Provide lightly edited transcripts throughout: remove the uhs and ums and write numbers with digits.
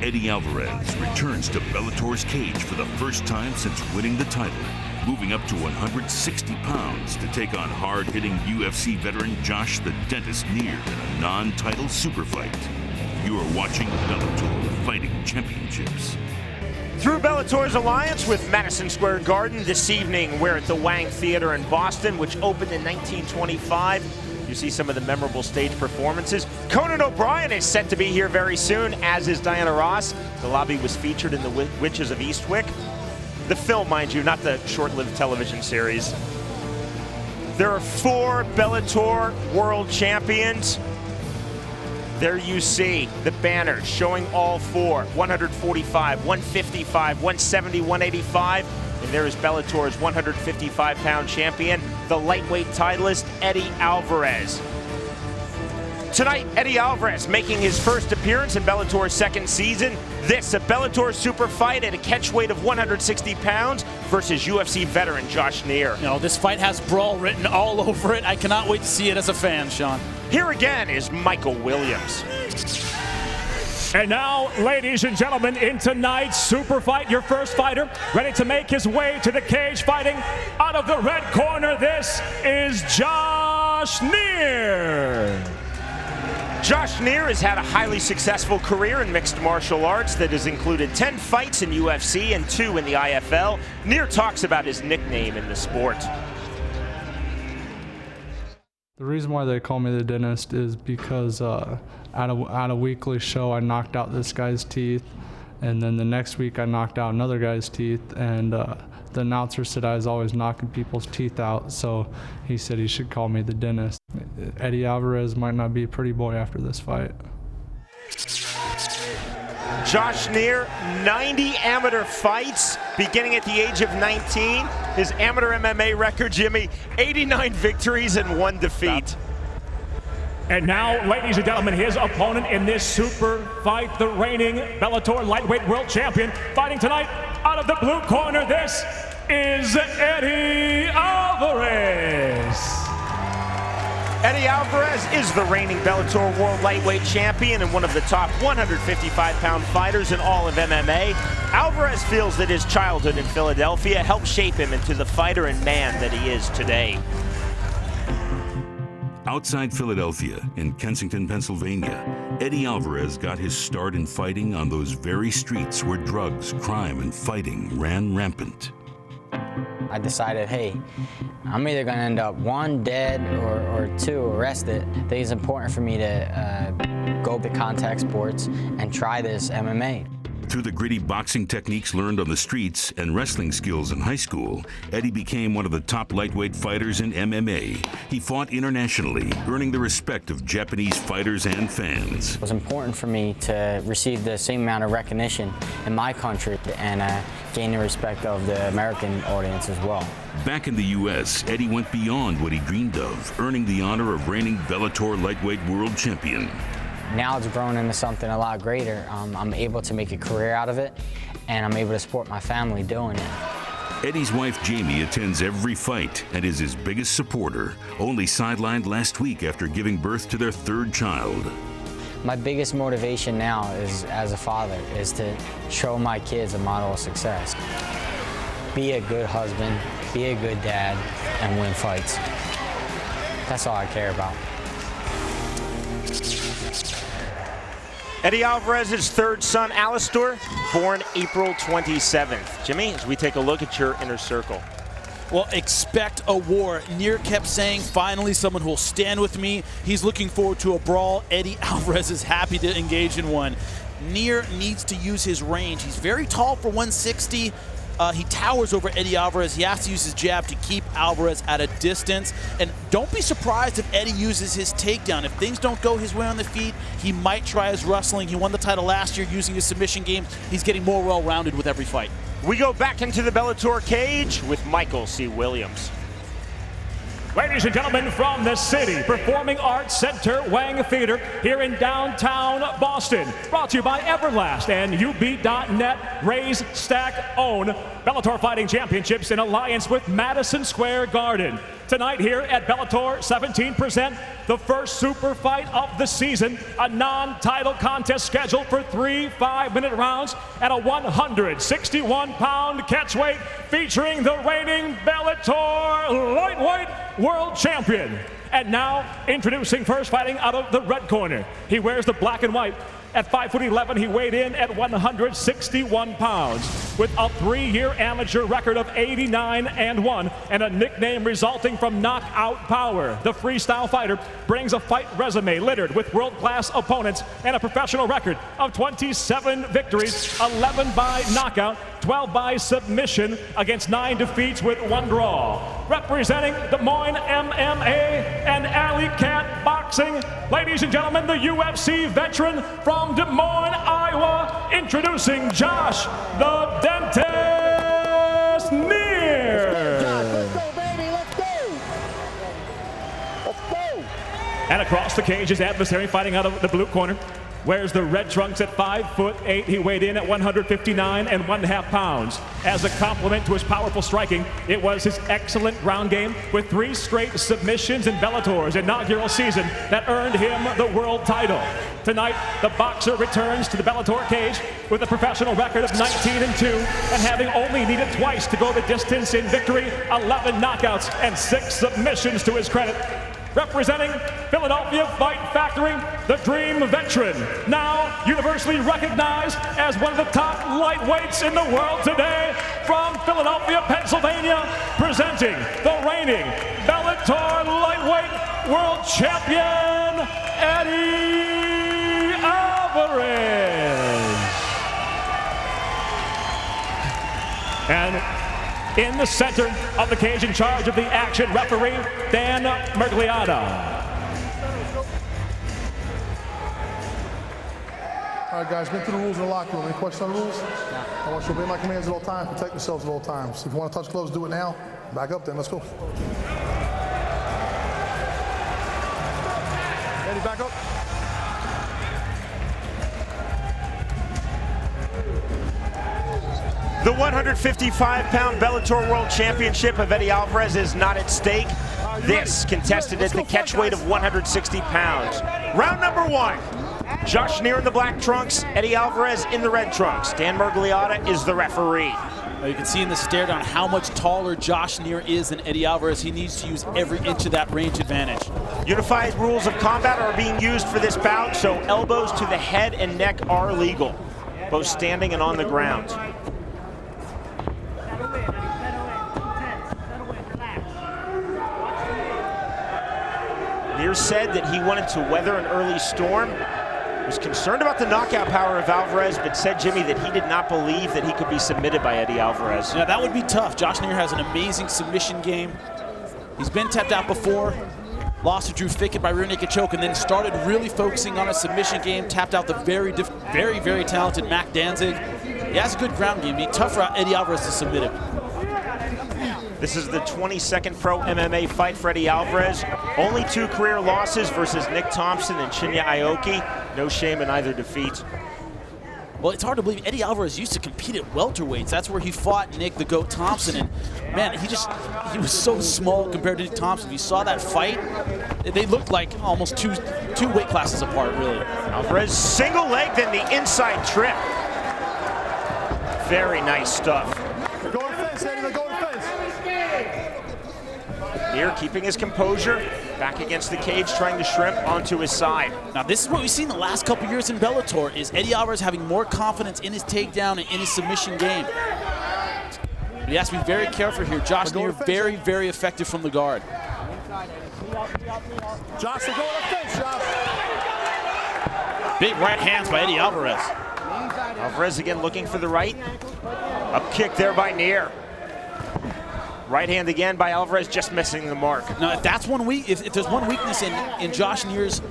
Eddie Alvarez returns to Bellator's cage for the first time since winning the title, moving up to 160 pounds to take on hard-hitting UFC veteran Josh the Dentist Neer in a non-title super fight. You are watching Bellator Fighting Championships. Through Bellator's alliance with Madison Square Garden this evening, we're at the Wang Theater in Boston, which opened in 1925. You see some of the memorable stage performances. Conan O'Brien is set to be here very soon, as is Diana Ross. The lobby was featured in The Witches of Eastwick. The film, mind you, not the short-lived television series. There are 4 Bellator world champions. There you see the banners showing all 4, 145, 155, 170, 185. And there is Bellator's 155-pound champion, the lightweight titleist, Eddie Alvarez. Tonight, Eddie Alvarez making his first appearance in Bellator's second season. This, a Bellator super fight at a catch weight of 160 pounds versus UFC veteran Josh Neer. You know, this fight has brawl written all over it. I cannot wait to see it as a fan, Sean. Here again is Michael Williams. And now, ladies and gentlemen, in tonight's super fight, your first fighter ready to make his way to the cage fighting. Out of the red corner, this is Josh Neer. Josh Neer has had a highly successful career in mixed martial arts that has included 10 fights in UFC and 2 in the IFL. Neer talks about his nickname in the sport. The reason why they call me the dentist is because at a weekly show I knocked out this guy's teeth, and then the next week I knocked out another guy's teeth, and the announcer said I was always knocking people's teeth out, so he said he should call me the dentist. Eddie Alvarez might not be a pretty boy after this fight. Josh Neer, 90 amateur fights, beginning at the age of 19. His amateur MMA record, Jimmy, 89 victories and 1 defeat. And now, ladies and gentlemen, his opponent in this super fight, the reigning Bellator lightweight world champion, fighting tonight out of the blue corner, this is Eddie Alvarez. Eddie Alvarez is the reigning Bellator World Lightweight Champion and one of the top 155-pound fighters in all of MMA. Alvarez feels that his childhood in Philadelphia helped shape him into the fighter and man that he is today. Outside Philadelphia, in Kensington, Pennsylvania, Eddie Alvarez got his start in fighting on those very streets where drugs, crime, and fighting ran rampant. I decided, hey, I'm either going to end up 1, dead, or 2, arrested. I think it's important for me to go to contact sports and try this MMA. Through the gritty boxing techniques learned on the streets and wrestling skills in high school, Eddie became one of the top lightweight fighters in MMA. He fought internationally, earning the respect of Japanese fighters and fans. It was important for me to receive the same amount of recognition in my country and gain the respect of the American audience as well. Back in the U.S., Eddie went beyond what he dreamed of, earning the honor of reigning Bellator lightweight world champion. Now it's grown into something a lot greater. I'm able to make a career out of it, and I'm able to support my family doing it. Eddie's wife, Jamie, attends every fight and is his biggest supporter, only sidelined last week after giving birth to their 3rd child. My biggest motivation now is, as a father, is to show my kids a model of success. Be a good husband, be a good dad, and win fights. That's all I care about. Eddie Alvarez's 3rd son, Alistair, born April 27th. Jimmy, as we take a look at your inner circle. Well, expect a war. Neer kept saying, finally someone who will stand with me. He's looking forward to a brawl. Eddie Alvarez is happy to engage in one. Neer needs to use his range. He's very tall for 160. He towers over Eddie Alvarez. He has to use his jab to keep Alvarez at a distance. And don't be surprised if Eddie uses his takedown. If things don't go his way on the feet, he might try his wrestling. He won the title last year using his submission game. He's getting more well-rounded with every fight. We go back into the Bellator cage with Michael C. Williams. Ladies and gentlemen, from the City Performing Arts Center Wang Theater here in downtown Boston. Brought to you by Everlast and UB.net. Raise, stack, own. Bellator Fighting Championships in alliance with Madison Square Garden. Tonight here at Bellator 17 present the first super fight of the season, a non-title contest scheduled for 3 5-minute rounds at a 161-pound catchweight featuring the reigning Bellator lightweight world champion. And now, introducing first, fighting out of the red corner. He wears the black and white. At 5'11", he weighed in at 161 pounds. With a 3-year amateur record of 89-1 and a nickname resulting from knockout power, the freestyle fighter brings a fight resume littered with world-class opponents and a professional record of 27 victories, 11 by knockout, 12 by submission, against 9 defeats with 1 draw. Representing Des Moines MMA and Alley Cat Boxing, ladies and gentlemen, the UFC veteran from Des Moines, Iowa, introducing Josh the Dentist Neer. Let's go, baby, let's go. Let's go. And across the cage, his adversary fighting out of the blue corner. Wears the red trunks at 5'8". He weighed in at 159.5 pounds. As a compliment to his powerful striking, it was his excellent ground game with 3 straight submissions in Bellator's inaugural season that earned him the world title. Tonight, the boxer returns to the Bellator cage with a professional record of 19-2 and having only needed twice to go the distance in victory, 11 knockouts and 6 submissions to his credit. Representing Philadelphia Fight Factory, the Dream Veteran, now universally recognized as one of the top lightweights in the world today, from Philadelphia, Pennsylvania, presenting the reigning Bellator lightweight world champion, Eddie Alvarez. And in the center of the cage, in charge of the action, referee Dan Mergliata. All right, guys, been through the rules in the locker room. Any questions on the rules? I want you to obey my commands at all times, protect yourselves at all times. If you want to touch gloves, do it now. Back up then, let's go. Eddie, back up. The 155-pound Bellator World Championship of Eddie Alvarez is not at stake. This contested at the catch weight of 160 pounds. Round number 1. Josh Neer in the black trunks, Eddie Alvarez in the red trunks. Dan Mergliata is the referee. You can see in the stare down how much taller Josh Neer is than Eddie Alvarez. He needs to use every inch of that range advantage. Unified rules of combat are being used for this bout, so elbows to the head and neck are legal, both standing and on the ground. Neer said that he wanted to weather an early storm, was concerned about the knockout power of Alvarez, but said, Jimmy, that he did not believe that he could be submitted by Eddie Alvarez. Yeah, that would be tough. Josh Neer has an amazing submission game. He's been tapped out before, lost to Drew Fickett by rear naked choke, and then started really focusing on a submission game, tapped out the very, very talented Mac Danzig. He has a good ground game. It'd be tough for Eddie Alvarez to submit him. This is the 22nd pro MMA fight for Eddie Alvarez. Only 2 career losses versus Nick Thompson and Shinya Aoki. No shame in either defeat. Well, it's hard to believe Eddie Alvarez used to compete at welterweights. That's where he fought Nick the Goat Thompson. And man, he was so small compared to Nick Thompson. If you saw that fight, they looked like almost two weight classes apart, really. Alvarez single leg, then the inside trip. Very nice stuff. Go to the fence, Eddie, go to the fence. Neer keeping his composure, back against the cage, trying to shrimp onto his side. Now, this is what we've seen the last couple years in Bellator, is Eddie Alvarez having more confidence in his takedown and in his submission game. But he has to be very careful here. Josh Neer, very, very effective from the guard. Josh, go to the fence, Josh. Big right hands by Eddie Alvarez. Alvarez again looking for the right. Up kick there by Neer. Right hand again by Alvarez, just missing the mark. Now, if that's if there's one weakness in Josh Neer's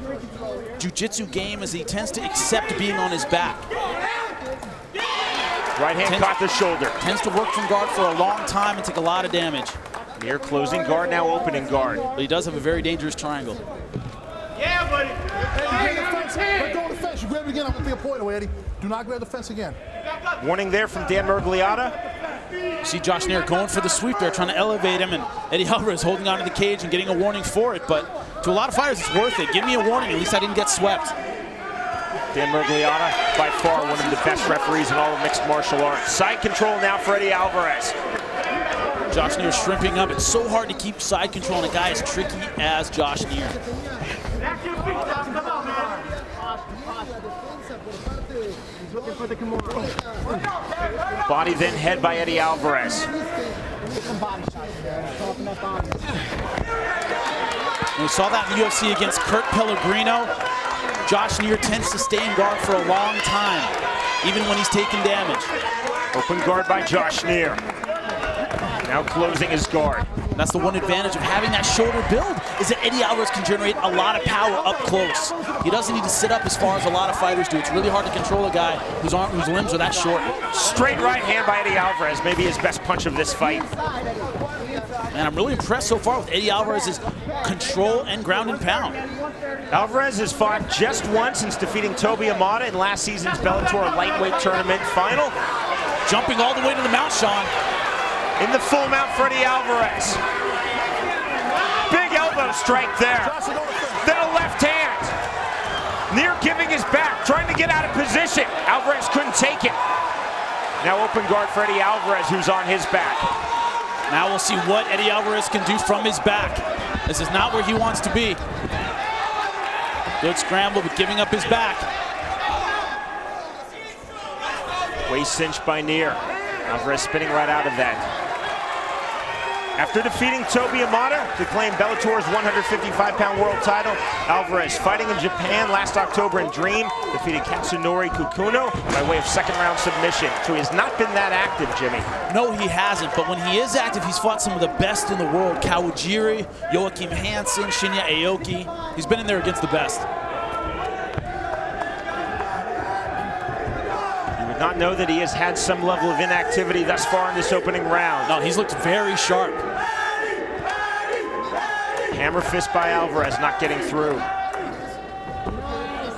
jiu-jitsu game, is he tends to accept being on his back. Right hand caught the shoulder. Tends to work from guard for a long time and take a lot of damage. Neer closing guard, now opening guard. But he does have a very dangerous triangle. Yeah, buddy. Hey, let go of the fence. You grab it again, I'm going to be a point away, Eddie. Do not grab the fence again. Warning there from Dan Mergliata. See Josh Neer going for the sweep there, trying to elevate him, and Eddie Alvarez holding onto the cage and getting a warning for it. But to a lot of fighters, it's worth it. Give me a warning. At least I didn't get swept. Dan Mergliata, by far one of the best referees in all of mixed martial arts. Side control now for Eddie Alvarez. Josh Neer shrimping up. It's so hard to keep side control on a guy as tricky as Josh Neer. Body then head by Eddie Alvarez. We saw that in the UFC against Kurt Pellegrino. Josh Neer tends to stay in guard for a long time, even when he's taking damage. Open guard by Josh Neer. Now closing his guard. And that's the one advantage of having that shoulder build, is that Eddie Alvarez can generate a lot of power up close. He doesn't need to sit up as far as a lot of fighters do. It's really hard to control a guy whose limbs are that short. Straight right hand by Eddie Alvarez, maybe his best punch of this fight. And I'm really impressed so far with Eddie Alvarez's control and ground and pound. Alvarez has fought just once since defeating Toby Amada in last season's Bellator lightweight tournament final. Jumping all the way to the mount, Sean. In the full mount for Eddie Alvarez. Big elbow strike there. Then a left hand. Neer giving his back, trying to get out of position. Alvarez couldn't take it. Now open guard for Eddie Alvarez, who's on his back. Now we'll see what Eddie Alvarez can do from his back. This is not where he wants to be. Good scramble, but giving up his back. Waist cinch by Neer. Alvarez spinning right out of that. After defeating Toby Amada to claim Bellator's 155-pound world title, Alvarez fighting in Japan last October in Dream, defeated Katsunori Kukuno by way of second-round submission. So he has not been that active, Jimmy. No, he hasn't, but when he is active, he's fought some of the best in the world. Kawajiri, Joachim Hansen, Shinya Aoki. He's been in there against the best. Not know that he has had some level of inactivity thus far in this opening round. No, he's looked very sharp. Hammer fist by Alvarez, not getting through.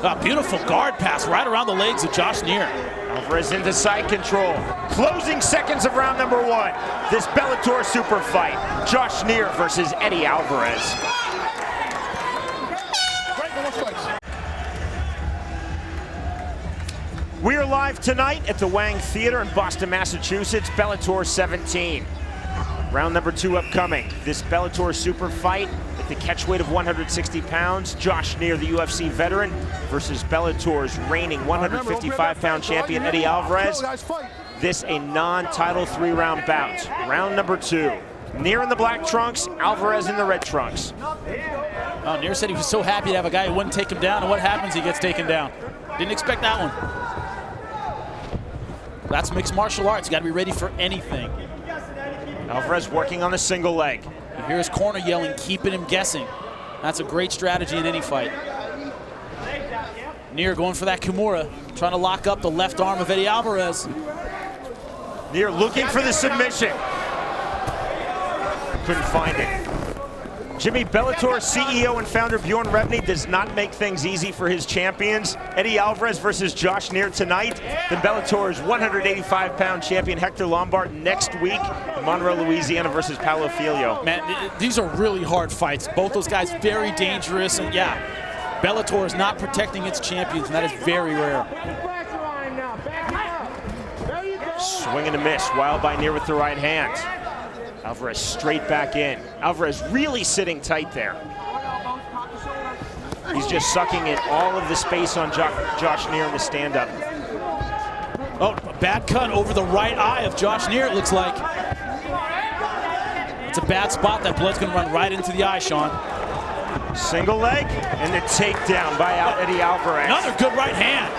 A beautiful guard pass right around the legs of Josh Neer. Alvarez into side control. Closing seconds of round number one. This Bellator super fight. Josh Neer versus Eddie Alvarez. We are live tonight at the Wang Theater in Boston, Massachusetts, Bellator 17. Round number two upcoming. This Bellator super fight at the catch weight of 160 pounds. Josh Neer, the UFC veteran, versus Bellator's reigning 155-pound champion, Eddie Alvarez. This a non-title three-round bout. Round number two. Neer in the black trunks, Alvarez in the red trunks. Oh, Neer said he was so happy to have a guy who wouldn't take him down, and what happens? He gets taken down. Didn't expect that one. That's mixed martial arts. You got to be ready for anything. Alvarez working on the single leg. You hear his corner yelling, keeping him guessing. That's a great strategy in any fight. Neer going for that Kimura, trying to lock up the left arm of Eddie Alvarez. Neer looking for the submission. Couldn't find it. Jimmy, Bellator CEO and founder Bjorn Rebney does not make things easy for his champions. Eddie Alvarez versus Josh Neer tonight. Then Bellator's 185-pound champion Hector Lombard next week in Monroe, Louisiana versus Paulo Filho. Man, these are really hard fights. Both those guys very dangerous, and yeah, Bellator is not protecting its champions, and that is very rare. Swing and a miss, wild by Neer with the right hand. Alvarez straight back in. Alvarez really sitting tight there. He's just sucking in all of the space on Josh Neer in the stand-up. Oh, a bad cut over the right eye of Josh Neer, it looks like. It's a bad spot. That blood's going to run right into the eye, Sean. Single leg and the takedown by Eddie Alvarez. Another good right hand.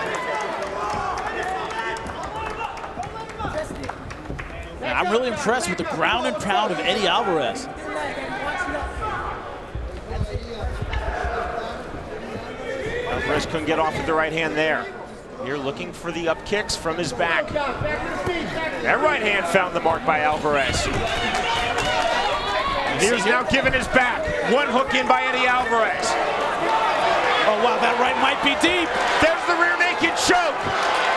I'm really impressed with the ground and pound of Eddie Alvarez. Alvarez couldn't get off with the right hand there. Neer looking for the up kicks from his back. That right hand found the mark by Alvarez. Neer's now giving his back. One hook in by Eddie Alvarez. Oh, wow, that right might be deep. There's the rear naked choke.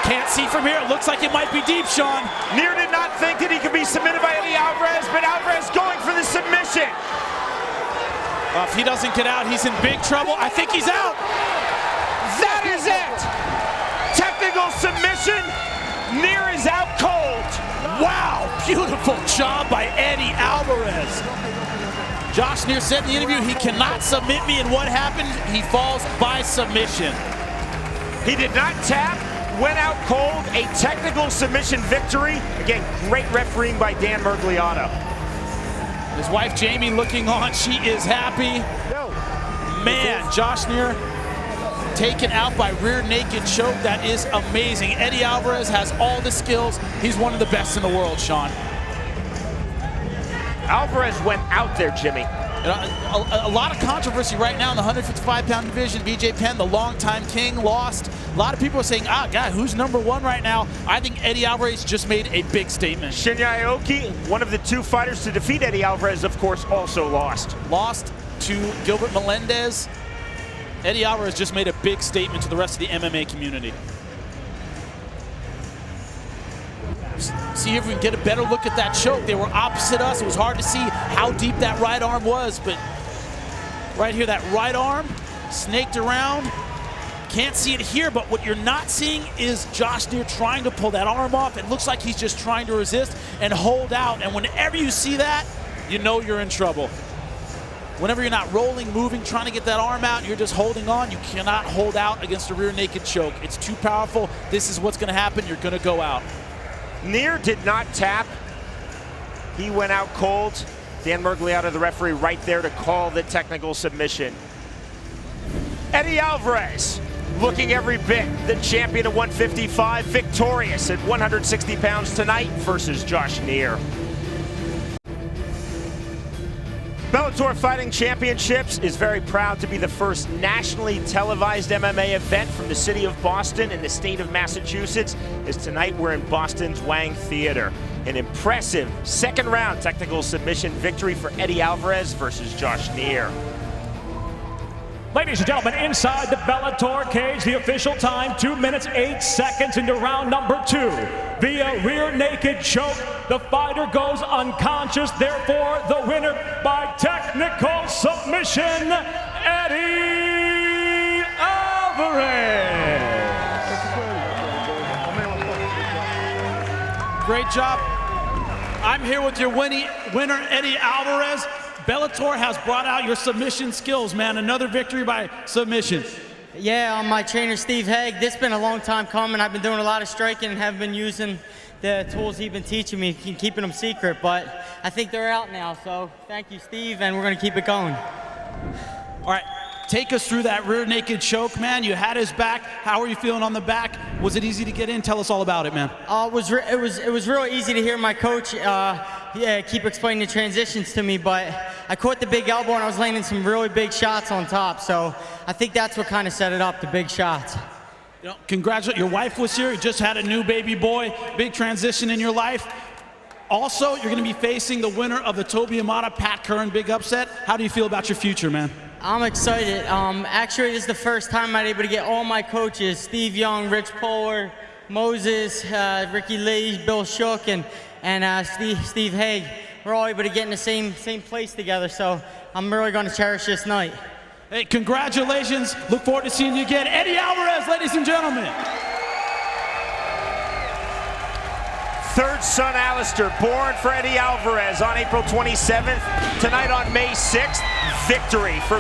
Can't see from here. It looks like it might be deep, Sean. Neer did not think that he could be submitted by Eddie Alvarez, but Alvarez going for the submission. If he doesn't get out, he's in big trouble. I think he's out. That is it. Technical submission. Neer is out cold. Wow, beautiful job by Eddie Alvarez. Josh Neer said in the interview he cannot submit me, and what happened? He falls by submission. He did not tap, went out cold, a technical submission victory. Again, great refereeing by Dan Mergliato. His wife Jamie looking on, she is happy. Man, Josh Neer taken out by rear naked choke. That is amazing. Eddie Alvarez has all the skills. He's one of the best in the world, Sean. Alvarez went out there, Jimmy. A lot of controversy right now in the 155-pound division. BJ Penn, the longtime king, lost. A lot of people are saying, God, who's number one right now? I think Eddie Alvarez just made a big statement. Shinya Aoki, one of the two fighters to defeat Eddie Alvarez, of course, also lost. Lost to Gilbert Melendez. Eddie Alvarez just made a big statement to the rest of the MMA community. See if we can get a better look at that choke. They were opposite us. It was hard to see how deep that right arm was, but right here, that right arm snaked around. Can't see it here, but what you're not seeing is Josh Neer trying to pull that arm off. It looks like he's just trying to resist and hold out, and whenever you see that, you know you're in trouble. Whenever you're not rolling, moving, trying to get that arm out, you're just holding on. You cannot hold out against a rear naked choke. It's too powerful. This is what's going to happen. You're going to go out. Neer did not tap. He went out cold. Dan Mergliato, the referee, right there to call the technical submission. Eddie Alvarez, looking every bit the champion of 155, victorious at 160 pounds tonight versus Josh Neer. Bellator Fighting Championships is very proud to be the first nationally televised MMA event from the city of Boston in the state of Massachusetts, as tonight we're in Boston's Wang Theater. An impressive second round technical submission victory for Eddie Alvarez versus Josh Neer. Ladies and gentlemen, inside the Bellator cage, the official time, 2 minutes, 8 seconds into round number 2. Via rear naked choke, the fighter goes unconscious, therefore the winner by technical submission, Eddie Alvarez. Great job. I'm here with your winner, Eddie Alvarez. Bellator has brought out your submission skills, man. Another victory by submission. Yeah, I'm my trainer, Steve Haig. This has been a long time coming. I've been doing a lot of striking and have been using the tools he's been teaching me, keeping them secret, but I think they're out now, so thank you, Steve, and we're going to keep it going. All right, take us through that rear naked choke, man. You had his back. How are you feeling on the back? Was it easy to get in? Tell us all about it, man. It was real easy to hear my coach keep explaining the transitions to me, but I caught the big elbow and I was landing some really big shots on top, so I think that's what kind of set it up, the big shots. You know, congratulate, your wife was here. You just had a new baby boy. Big transition in your life. Also, you're going to be facing the winner of the Toby Amata Pat Curran big upset. How do you feel about your future, man? I'm excited. Actually, this is the first time I'm able to get all my coaches, Steve Young, Rich Poehler, Moses, Ricky Lee, Bill Shook, and Steve Haig. We're all able to get in the same place together, so I'm really going to cherish this night. Hey, congratulations. Look forward to seeing you again. Eddie Alvarez, ladies and gentlemen. Third son, Alistair, born for Eddie Alvarez on April 27th. Tonight on May 6th, victory for